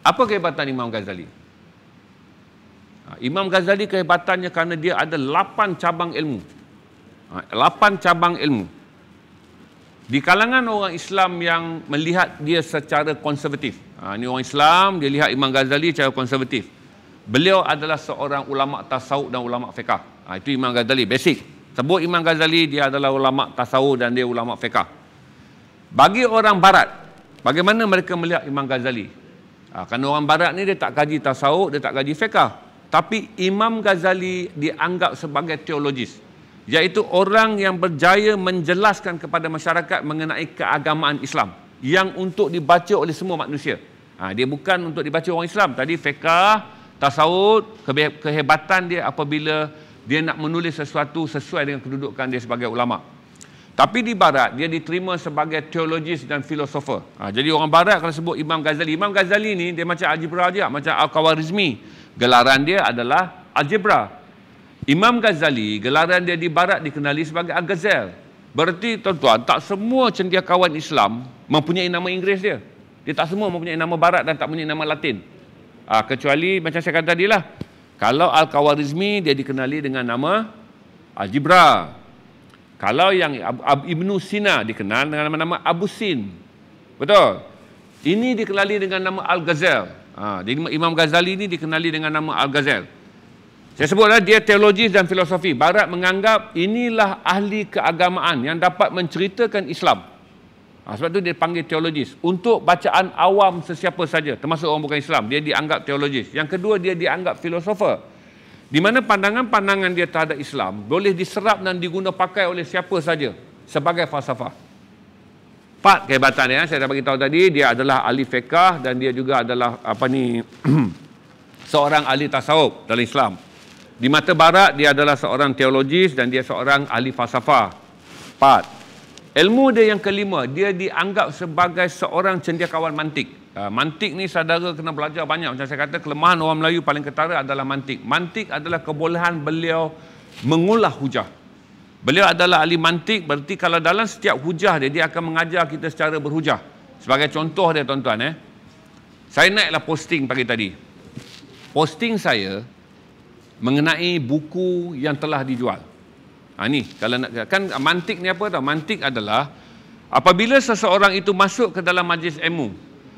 Apa kehebatan Imam Ghazali? Imam Ghazali kehebatannya kerana dia ada 8 cabang ilmu. 8 cabang ilmu. Di kalangan orang Islam yang melihat dia secara konservatif. Ini orang Islam, dia lihat Imam Ghazali secara konservatif. Beliau adalah seorang ulama tasawuf dan ulama fiqh. Itu Imam Ghazali, basic. Sebut Imam Ghazali, dia adalah ulama tasawuf dan dia ulama fiqh. Bagi orang barat, bagaimana mereka melihat Imam Ghazali? Kerana orang barat ni dia tak kaji tasawuf, dia tak kaji fiqh. Tapi Imam Ghazali dianggap sebagai teologis, iaitu orang yang berjaya menjelaskan kepada masyarakat mengenai keagamaan Islam yang untuk dibaca oleh semua manusia. Dia bukan untuk dibaca orang Islam. Tadi fiqh, tasawuf, kehebatan dia apabila dia nak menulis sesuatu sesuai dengan kedudukan dia sebagai ulama. Tapi di barat dia diterima sebagai teologis dan filosofer. Jadi orang barat kalau sebut Imam Ghazali ni dia macam algebra je, macam Al-Khawarizmi. Gelaran dia adalah algebra. Imam Ghazali, gelaran dia di barat dikenali sebagai Al-Ghazal. Berarti tuan-tuan, tak semua cendekiawan Islam mempunyai nama Inggeris dia. Dia tak semua mempunyai nama barat dan tak mempunyai nama Latin. Kecuali macam saya kata tadi lah. Kalau Al-Khawarizmi dia dikenali dengan nama algebra. Kalau yang Ibn Sina dikenal dengan nama Abu Sin. Betul? Ini dikenali dengan nama Al-Ghazal. Jadi Imam Ghazali ini dikenali dengan nama Al-Ghazal. Saya sebutlah dia teologis dan filosofi. Barat menganggap inilah ahli keagamaan yang dapat menceritakan Islam. Sebab itu dia panggil teologis. Untuk bacaan awam sesiapa saja, termasuk orang bukan Islam, dia dianggap teologis. Yang kedua, dia dianggap filosofer. Di mana pandangan-pandangan dia terhadap Islam boleh diserap dan diguna pakai oleh siapa saja sebagai falsafah. 4 kehebatan dia, saya dah bagi tahu tadi, dia adalah ahli fiqh dan dia juga adalah seorang ahli tasawuf dalam Islam. Di mata barat dia adalah seorang teologis dan dia seorang ahli falsafah. 4. Ilmu dia yang kelima, dia dianggap sebagai seorang cendekiawan mantik. Mantik ni saudara kena belajar banyak. Macam saya kata, kelemahan orang Melayu paling ketara adalah mantik. Mantik adalah kebolehan beliau mengulah hujah. Beliau adalah ahli mantik, berarti kalau dalam setiap hujah dia akan mengajar kita secara berhujah. Sebagai contoh dia tuan-tuan, saya naiklah posting pagi tadi. Posting saya mengenai buku yang telah dijual. Ni kalau nak, kan mantik ni apa tau? Mantik adalah apabila seseorang itu masuk ke dalam majlis ilmu,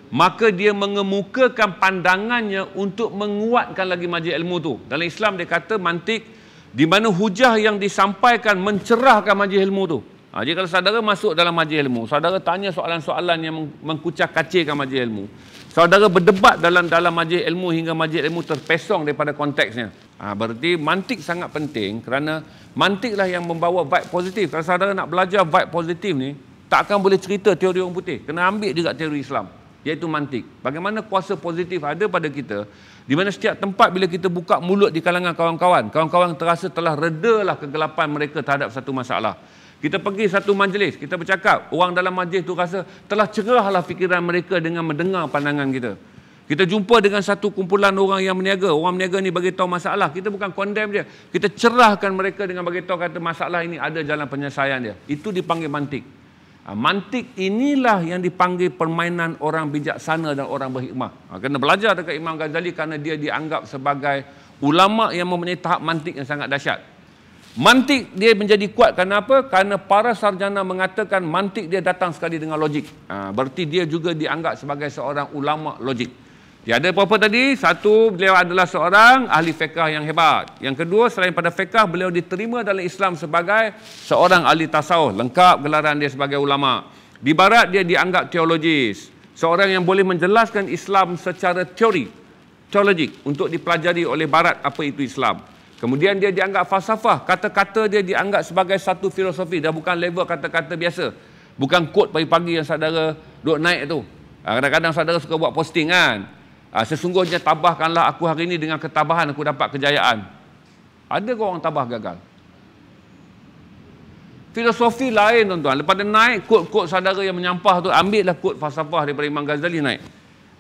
maka dia mengemukakan pandangannya untuk menguatkan lagi majlis ilmu tu. Dalam Islam dia kata mantik di mana hujah yang disampaikan mencerahkan majlis ilmu tu. Jadi kalau saudara masuk dalam majlis ilmu, saudara tanya soalan-soalan yang mengkucak kacirkan majlis ilmu, saudara berdebat dalam majlis ilmu hingga majlis ilmu terpesong daripada konteksnya. Berarti mantik sangat penting kerana mantiklah yang membawa vibe positif. Kalau saudara nak belajar vibe positif ni, tak akan boleh cerita teori orang putih. Kena ambil juga teori Islam, iaitu mantik. Bagaimana kuasa positif ada pada kita, di mana setiap tempat bila kita buka mulut di kalangan kawan-kawan terasa telah redalah kegelapan mereka terhadap satu masalah. Kita pergi satu majlis, kita bercakap, orang dalam majlis tu rasa telah cerahlah fikiran mereka dengan mendengar pandangan kita. Kita jumpa dengan satu kumpulan orang yang berniaga. Orang berniaga ni bagi tahu masalah. Kita bukan condemn dia. Kita cerahkan mereka dengan bagi tahu kata masalah ini ada jalan penyelesaian dia. Itu dipanggil mantik. Mantik inilah yang dipanggil permainan orang bijaksana dan orang berhikmah. Kena belajar dekat Imam Ghazali kerana dia dianggap sebagai ulama yang mempunyai tahap mantik yang sangat dahsyat. Mantik dia menjadi kuat kerana apa? Kerana para sarjana mengatakan mantik dia datang sekali dengan logik. Berarti dia juga dianggap sebagai seorang ulama logik. Dia ada apa-apa tadi? Satu, beliau adalah seorang ahli fiqh yang hebat. Yang kedua, selain pada fiqh, beliau diterima dalam Islam sebagai seorang ahli tasawuf. Lengkap gelaran dia sebagai ulama. Di barat dia dianggap teologis. Seorang yang boleh menjelaskan Islam secara teologik untuk dipelajari oleh barat apa itu Islam. Kemudian dia dianggap falsafah. Kata-kata dia dianggap sebagai satu filosofi. Dah bukan level kata-kata biasa. Bukan quote pagi-pagi yang saudara duk naik tu. Kadang-kadang saudara suka buat posting kan. Sesungguhnya tabahkanlah aku hari ini dengan ketabahan aku dapat kejayaan. Ada ke orang tabah gagal? Filosofi lain tuan-tuan. Lepas dia naik, quote-quote saudara yang menyampah tu, ambillah quote falsafah daripada Imam Ghazali naik.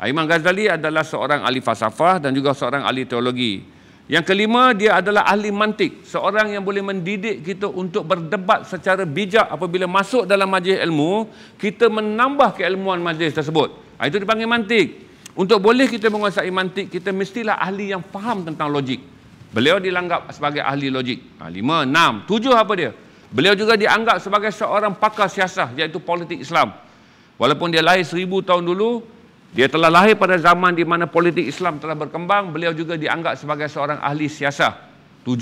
Imam Ghazali adalah seorang ahli falsafah dan juga seorang ahli teologi. Yang kelima, dia adalah ahli mantik. Seorang yang boleh mendidik kita untuk berdebat secara bijak apabila masuk dalam majlis ilmu, kita menambah keilmuan majlis tersebut. Itu dipanggil mantik. Untuk boleh kita menguasai mantik, kita mestilah ahli yang faham tentang logik. Beliau dianggap sebagai ahli logik. 5, 6, 7 apa dia? Beliau juga dianggap sebagai seorang pakar siasah, iaitu politik Islam. Walaupun dia lahir 1000 tahun dulu, dia telah lahir pada zaman di mana politik Islam telah berkembang, beliau juga dianggap sebagai seorang ahli siasah. 7.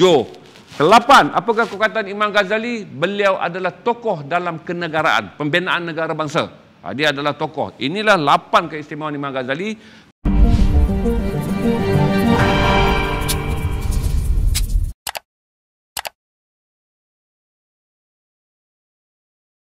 8. Apakah perkataan Imam Ghazali? Beliau adalah tokoh dalam kenegaraan, pembinaan negara bangsa. Dia adalah tokoh. Inilah 8 keistimewaan Imam Ghazali.